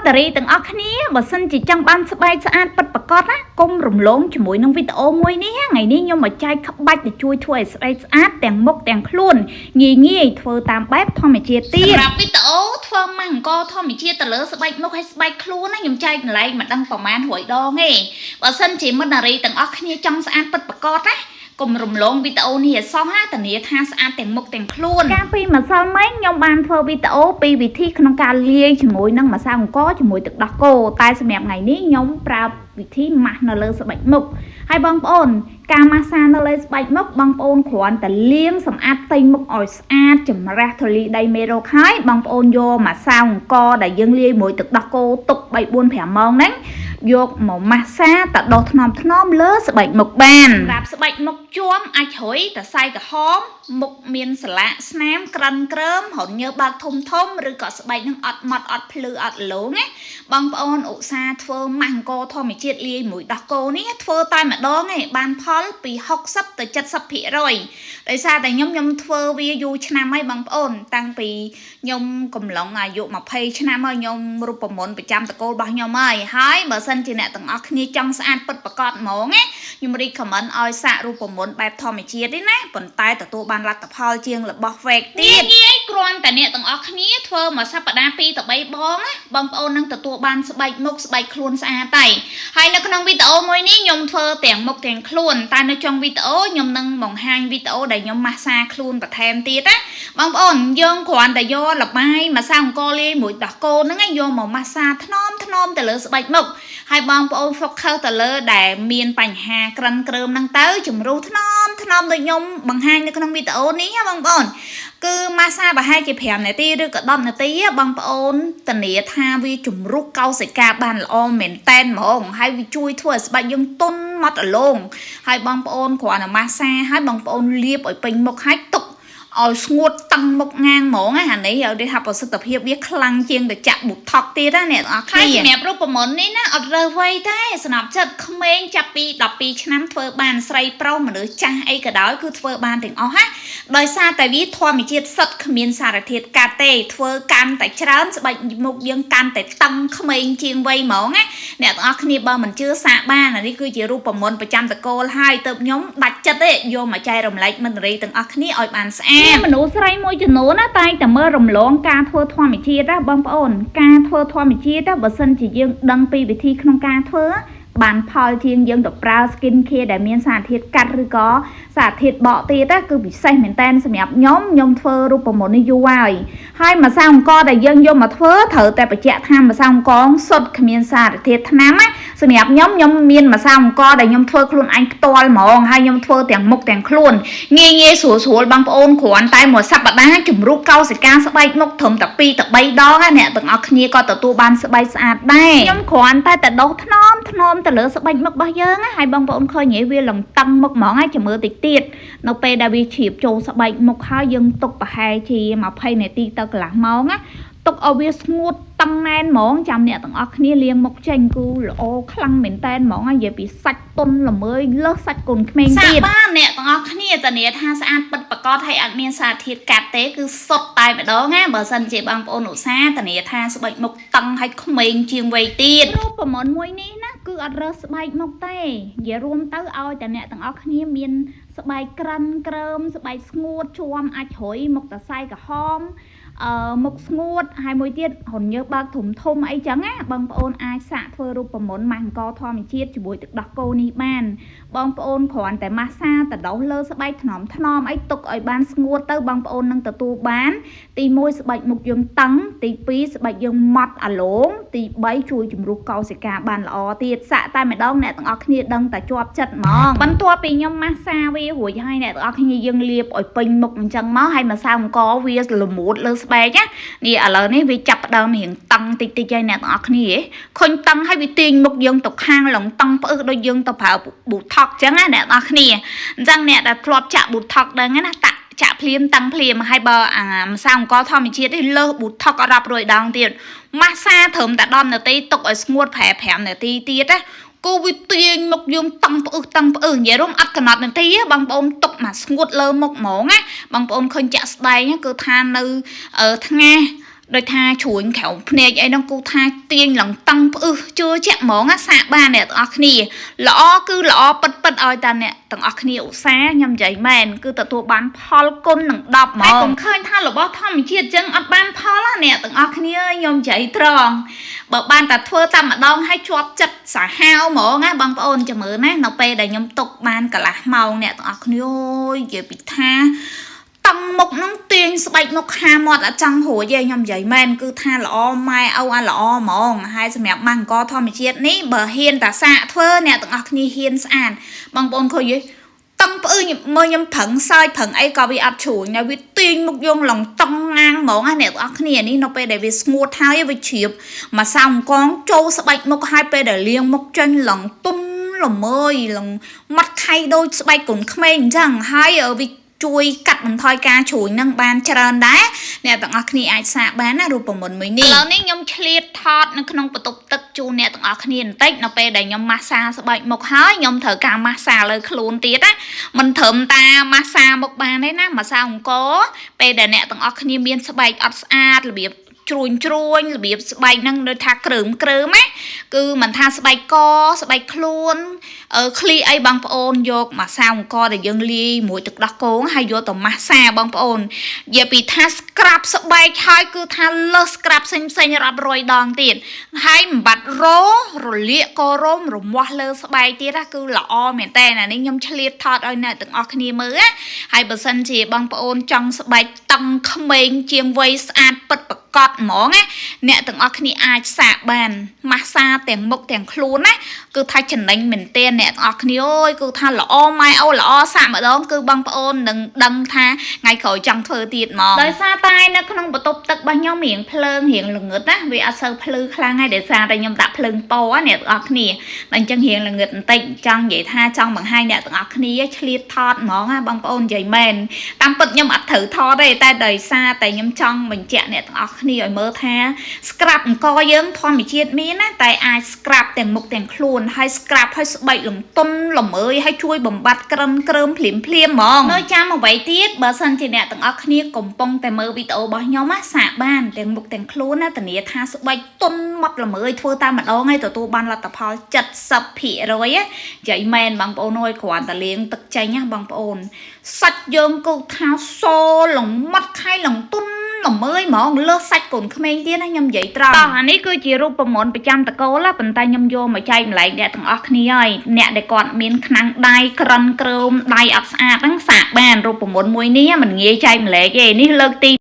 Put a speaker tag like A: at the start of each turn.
A: តរីទាំងអស់គ្នាបើសិនជាចង់បានស្បែកស្អាតពិតប្រាកដណាកុំរំលងជាមួយនឹងវីដេអូមួយនេះថ្ងៃនេះខ្ញុំមកចែកក្បាច់ដែលជួយធ្វើឲ្យស្បែកស្អាតទាំងមុខទាំងខ្លួនងាយធ្វើតាមបែបធម្មជាតិទៀតសម្រាប់វីដេអូធ្វើម៉ាំងអង្គធម្មជាតិទៅលើស្បែកមុខហើយស្បែកខ្លួនណាខ្ញុំចែកកន្លែងមិនដឹងប្រមាណ100 ដងទេបើសិនជាមិត្តនារីទាំងអស់គ្នាចង់ស្អាតពិតប្រាកដណាកុំរំលងវីដេអូនេះឲ្យសោះណាធានាថាស្អាតទាំងមុខទាំងខ្លួនកាលពីម្សិលមិញខ្ញុំបានធ្វើវីដេអូពីវិធីក្នុងការលាយជាមួយនឹងម្សៅអង្ករជាមួយទឹកដោះគោតែសម្រាប់ថ្ងៃនេះខ្ញុំប្រើវិធីម៉ាស់នៅលើស្បែកមុខហើយបងប្អូនការម៉ាស្សានៅលើស្បែកមុខបងប្អូនគ្រាន់តែលាងសម្អាតផ្ទៃមុខឲ្យស្អាតចម្រះធូលីដីមេរោគហើយបងប្អូនយកម្សៅអង្ករដែលយើងលាយមួយទឹកដោះគោទុក 3-4-5 ម៉ោងហ្នឹងយកមកម៉ាស្សាទៅដុសថ្នមលើស្បែកមុខបានសម្រាប់ស្បែកមុខជួមអាចរុយតសៃក្រហមមុខមានស្លាកស្នាមក្រិនក្រើមរញើបើកធំឬក៏ស្បែកនឹងអត់ម៉ត់អត់ភ្លឺអត់លោងណាបងប្អូនឧស្សាហ៍ធ្វើម៉ាស់អង្គធម្មជាតិលាយមួយដោះគោនេះធ្វើតែម្ដងឯងបានផលពី60 ទៅ 70% ដោយសារតែខ្ញុំធ្វើវាយូរឆ្នាំហើយបងប្អូនតាំងពីខ្ញុំកំឡុងអាយុ20 ឆ្នាំហើយខ្ញុំរូបមន្តប្រចាំតកូលរបស់ខ្ញុំហើយបើសិនជាអ្នកទាំងអស់គ្នាចង់ស្អាតពិតប្រាកដហ្មងណាខ្ញុំរីកខមមិនឲ្យសាករូបមន្តបែបធម្មជាតិទេណាប៉ុន្តែទទួលបានលទ្ធផលជាងរបស់ fake ទៀតងាយគ្រាន់តែអ្នកទាំងអស់គ្នាធ្វើមួយសប្តាហ៍ 2 ទៅ 3 បងណាបងប្អូននឹងទទួលបានស្បែកមុខស្បែកខ្លួនស្អាតហើយនៅក្នុងវីដេអូមួយនេះខ្ញុំធ្វើទាំងមុខទាំងខ្លួនតែនៅចុងវីដេអូខ្ញុំនឹងបង្ហាញវីដេអូដែលខ្ញុំម៉ាស្សាខ្លួនបន្ថែមទៀតណាបងប្អូនយើងគ្រាន់តែយកលបាយម្សៅអង្ករលាយមួយដោះគោហ្នឹងយកមកម៉ាស្សាថ្នមទៅលើស្បែកមុខហើយបងប្អូន focus ទៅលើដែលមានបញ្ហាក្រិនក្រើមហ្នឹងទៅជំរុះថ្នមដូចខ្ញុំបង្ហាញនៅក្នុងវីដេអូនេះណាបងប្អូនគឺម៉ាស្សាប្រហែលជា5 នាទីឬក៏10 នាទីបងប្អូនធានាថាវាជំរុះកោសិកាបានល្អមែនតែនហ្មងហើយវាជួយធ្វើឲ្យស្បែកយើងទន់ម៉ត់រលោងហើយបងប្អូនគ្រាន់តែម៉ាស្សាហើយបងប្អូនលាបឲ្យពេញមុខហើយទុកឲ្យស្ងួតតឹងមុខងាងហ្មងអានេះឲ្យថាប្រសិទ្ធភាពវាខ្លាំងជាងទៅចាក់ប៊ូថុកទៀតណាអ្នកទាំងអស់គ្នាសម្រាប់រូបមន្តនេះណាអត់រើសវ័យទេស្នប់ចិត្តក្មេងចាប់ពី12 ឆ្នាំធ្វើបានស្រីប្រុសមនុស្សចាស់អីក៏ដោយគឺធ្វើបានទាំងអស់ណាដោយសារតែវាធម្មជាតិសុទ្ធគ្មានសារធាតុកាត់ទេធ្វើកាន់តែច្រើនស្បែកមុខយើងកាន់តែតឹងក្មេងជាងវ័យហ្មងណាអ្នកទាំងអស់គ្នាបើមិនជឿសាកបានអានេះគឺជារូបមន្តប្រចាំតកូលហើយទៅខ្ញុំដាច់ចិត្តទេយកមកចែករំលែកមិត្តរីទាំងអស់គ្នាឲ្យបានស្អាតមនុស្សស្រីមួយចំនួនណាតែងតែមើលរំលងការធ្វើធម្មជាតិណាបងប្អូនការធ្វើធម្មជាតិបើសិនជាយើងដឹងពីវិធីក្នុងការធ្វើបានផលជាងយើងទៅប្រើ skin care ដែលមានសារធាតុកាត់ឬក៏សារធាតុបកទៀតគឺពិសេសមែនតើសម្រាប់ខ្ញុំធ្វើរូបមន្តនេះយូរហើយម្សៅអង្ករដែលយើងយកមកធ្វើត្រូវតែបញ្ជាក់ថាម្សៅអង្ករសុទ្ធគ្មានសារធាតុថ្នាំណាសម្រាប់ខ្ញុំមានម្សៅអង្ករដែលខ្ញុំធ្វើខ្លួនឯងផ្ទាល់ហ្មងហើយខ្ញុំធ្វើទាំងមុខទាំងខ្លួនងាយស្រួលបងប្អូនគ្រាន់តែមួយសប្តាហ៍ជំរុះកោសិកាស្បែកមុខត្រឹមតែ 2 ទៅ 3 ដងអ្នកទាំងអស់គ្នាក៏ទទួលបានស្បែកស្អាតដែរខ្ញុំគ្រាន់តែដុសថ្នមទៅលើស្បែកមុខរបស់យើងហើយបងប្អូនឃើញវាឡើងតឹងមុខហ្មងហើយចាំមើលតិចទៀតនៅពេលដែលវាជ្រាបចូលស្បែកមុខហើយយើងទុកប្រហែលជា20 នាទីទៅកន្លះម៉ោងណាទុកឲ្យវាស្ងួតតឹងណែនហ្មងចាំអ្នកទាំងអស់គ្នាលាងមុខចេញគឺល្អខ្លាំងមែនតែនហ្មងហើយនិយាយពីសាច់ទុនល្មើយលើសសាច់កូនក្មេងទៀតបានអ្នកទាំងអស់គ្នាធានាថាស្អាតពិតប្រាកដហើយអត់មានសារធាតុកាត់ទេគឺសុទ្ធតែម្ដងណាបើសិនជាបងប្អូនឧស្សាហ៍ធានាថាស្បែកមុខតឹងហើយក្មេងជាងវ័យទៀតរូបមន្តមួយនេះណាគឺអត់រើសស្បែកមុខទេនិយាយរួមទៅឲ្យតែអ្នកទាំងអស់គ្នាមានស្បែកក្រិនក្រើមស្បែកស្ងួតជួមអាចរុយមុខតសៃក្រហមមុខស្ងួតហើយមួយទៀតរញើបើកធំអីចឹងណាបងប្អូនអាចសាកធ្វើរូបមន្តម៉ាស់អង្គធម្មជាតិជាមួយទឹកដោះគោនេះបានបងប្អូនគ្រាន់តែម៉ាស្សាទៅដោសលើស្បែកថ្នមអីទុកឲ្យបានស្ងួតទៅបងប្អូននឹងទទួលបានទី1ស្បែកមុខយើងតឹងទី2ស្បែកយើងម៉ត់អាឡូងទី3ជួយជំរុះកោសិកាបានល្អទៀតសាកតែម្ដងអ្នកទាំងអស់គ្នាដឹងតែជាប់ចិត្តហ្មងបន្ទាប់ពីខ្ញុំម៉ាស្សាវារួចហើយអ្នកទាំងអស់គ្នាយើងលាបឲ្យពេញមុខអញ្ចឹងមកហើយម្សៅអង្ករវាល្មូតលើស្បែកណានេះឥឡូវនេះវាចាប់ផ្ដើមរៀងតឹងតិចហើយអ្នកទាំងអស់គ្នាឃើញតឹងហើយវាទាញមុខយើងទៅខាងឡងតឹងផ្អឹសដូចយើងទៅប្រើប៊ូថុកអញ្ចឹងណាអ្នកទាំងអស់គ្នាអញ្ចឹងអ្នកដែលធ្លាប់ចាក់ប៊ូថុកដឹងណាតាក់ចាក់ភ្លាមតឹងភ្លាមហើយបើម្សៅអង្ករធម្មជាតិនេះលើសប៊ូថុករាប់រយដងទៀតម៉ាស្សាត្រឹមតែ10 នាទីទុកឲ្យស្ងួតប្រហែល5 នាទីទៀតណាគូវាទាញមុខយើងតឹងផ្អឹសនិយាយរួមអត់កំណត់នាទីបងប្អូនទុកមកស្ងួតលើមុខហ្មងណាបងប្អូនឃើញចាក់ស្ដែងគឺថានៅថ្ងៃ ដោយថាជ្រួញក្រៅភ្នែកអីហ្នឹងគូថាទាញឡើងតឹងផ្អឹសជឿជាក់ហ្មងសាកបានអ្នកទាំងអស់គ្នាល្អគឺល្អពិតឲ្យតាអ្នកទាំងអស់គ្នាឧស្សាហ៍ខ្ញុំនិយាយមែនគឺទទួលបានផលគុណនឹង10ហ្មងហើយកុំឃើញថារបស់ធម្មជាតិចឹងអត់បានផលអ្នកទាំងអស់គ្នាខ្ញុំនិយាយត្រង់បើបានតែធ្វើតែម្ដងឲ្យជាប់ចិត្តសាហាវហ្មងណាបងប្អូនចាំមើលណានៅពេលដែលខ្ញុំទុកបានកន្លះម៉ោងអ្នកទាំងអស់គ្នាអូយនិយាយពីថាតឹងមុខហ្នឹងទាញស្បែកមុខខាមាត់អត់ចង់រួចទេខ្ញុំនិយាយមែនគឺថាល្អម៉ែឪអាល្អហ្មងហើយសម្រាប់ម៉ាំងអង្គធម្មជាតិនេះបើហ៊ានតាសាកធ្វើអ្នកទាំងអស់គ្នាហ៊ានស្អាតបងប្អូនឃើញទេតឹងផ្អឺមើលខ្ញុំប្រឹងសើចប្រឹងអីក៏វាអត់ជ្រួញដែរវាទាញមុខយងឡងតឹងងាងហ្មងអ្នកទាំងអស់គ្នានេះនៅពេលដែលវាស្ងួតហើយវាជ្រាបមកសៅអង្គងចូលស្បែកមុខហើយពេលដែលលាងមុខចេញឡងទុំល្មើយឡងមាត់ខៃដូចស្បែកកូនក្មេងអញ្ចឹងហើយវាជួយកាត់បន្ថយការជ្រួញនឹងបានច្រើនដែរអ្នកទាំងអស់គ្នាអាចសាកបានណារូបមន្តមួយនេះឥឡូវនេះខ្ញុំឆ្លៀតថតនៅក្នុងបន្ទប់ទឹកជូនអ្នកទាំងអស់គ្នាបន្តិចនៅពេលដែលខ្ញុំម៉ាស្សាស្បែកមុខហើយខ្ញុំត្រូវការម៉ាស្សាលើខ្លួនទៀតណាមិនត្រឹមតែម៉ាស្សាមុខបានទេណាម៉ាស្សាអង្គពេលដែលអ្នកទាំងអស់គ្នាមានស្បែកអត់ស្អាតរបៀបជ្រួញរបៀបស្បែកហ្នឹងដូចថាក្រើមណាគឺមិនថាស្បែកកស្បែកខ្លួនឃ្លីអីបងប្អូនយកម៉ាស្សាអង្គដែលយើងលាយមួយទឹកដោះគោហើយយកទៅម៉ាស្សាបងប្អូននិយាយពីថាស្ក្រាប់ស្បែកហើយគឺថាលើសស្ក្រាប់ផ្សេងរាប់រយដងទៀតហើយមិនបាត់រលាកក៏រមរមាស់លើស្បែកទៀតគឺល្អមែនតើអានេះខ្ញុំឆ្លៀតថតឲ្យអ្នកទាំងអស់គ្នាមើលណាហើយបើសិនជាបងប្អូនចង់ស្បែកតឹងក្មេងជាងវ័យស្អាតពិតប្រាកដហ្មងណាអ្នកទាំងអស់គ្នាអាចសាកបានម៉ាស្សាទាំងមុខទាំងខ្លួនណាគឺថាចំណេញមែនទែនអ្នកទាំងអស់គ្នាអើយគឺថាល្អម៉ែអូល្អសាកម្ដងគឺបងប្អូននឹងដឹងថាថ្ងៃក្រោយចង់ធ្វើទៀតហ្មងដោយសារតែនៅក្នុងបន្ទប់ទឹករបស់ខ្ញុំរៀងភ្លើងរៀងល្ងឹតណាវាអត់សូវភ្លឺខ្លាំងហើយដោយសារតែខ្ញុំដាក់ភ្លើងពណ៌អ្នកទាំងអស់គ្នាតែអញ្ចឹងរៀងល្ងឹតបន្តិចចង់និយាយថាចង់បង្ហាញអ្នកទាំងអស់គ្នាឆ្លៀតថតហ្មងណាបងប្អូននិយាយមែនតាមពិតខ្ញុំអត់ត្រូវថតទេតែដោយសារតែខ្ញុំចង់បញ្ជាក់អ្នកទាំងអស់គ្នាឲ្យមើលថាស្ក្រាប់អង្គយើងធម្មជាតិមានណាតែអាចស្ក្រាប់ទាំងមុខទាំងខ្លួនហើយស្ក្រាប់ឲ្យស្បែកលំទុនល្មើយហើយជួយបំបត្តិក្រើមភ្លាមហ្មងនៅចាំអ្វីទៀតបើសិនជាអ្នកទាំងអស់គ្នាកំពុងតែមើលវីដេអូរបស់ខ្ញុំណាសាកបានទាំងមុខទាំងខ្លួនណាធានាថាស្បែកទុនមាត់ល្មើយធ្វើតែម្ដងហើយទទួលបានលទ្ធផល 70% ចៃមែនបងប្អូនអើយគ្រាន់តែលាងទឹកចេញណាបងប្អូនសាច់យើងគឺថាសលងមាត់ខៃលងទុនល្មើយហ្មងលើសសាច់កូនក្មេងទៀតណាខ្ញុំនិយាយត្រង់តោះអានេះគឺជារូបមន្តប្រចាំតកូលប៉ុន្តែខ្ញុំយកមកចែកម្លែកអ្នកទាំងអស់គ្នាហើយអ្នកដែលគាត់មានខ្នាំងដៃក្រិនក្រោមដៃអត់ស្អាតហ្នឹងសាកបានរូបមន្តមួយនេះមិនងាយចែកម្លែកទេនេះលើកទី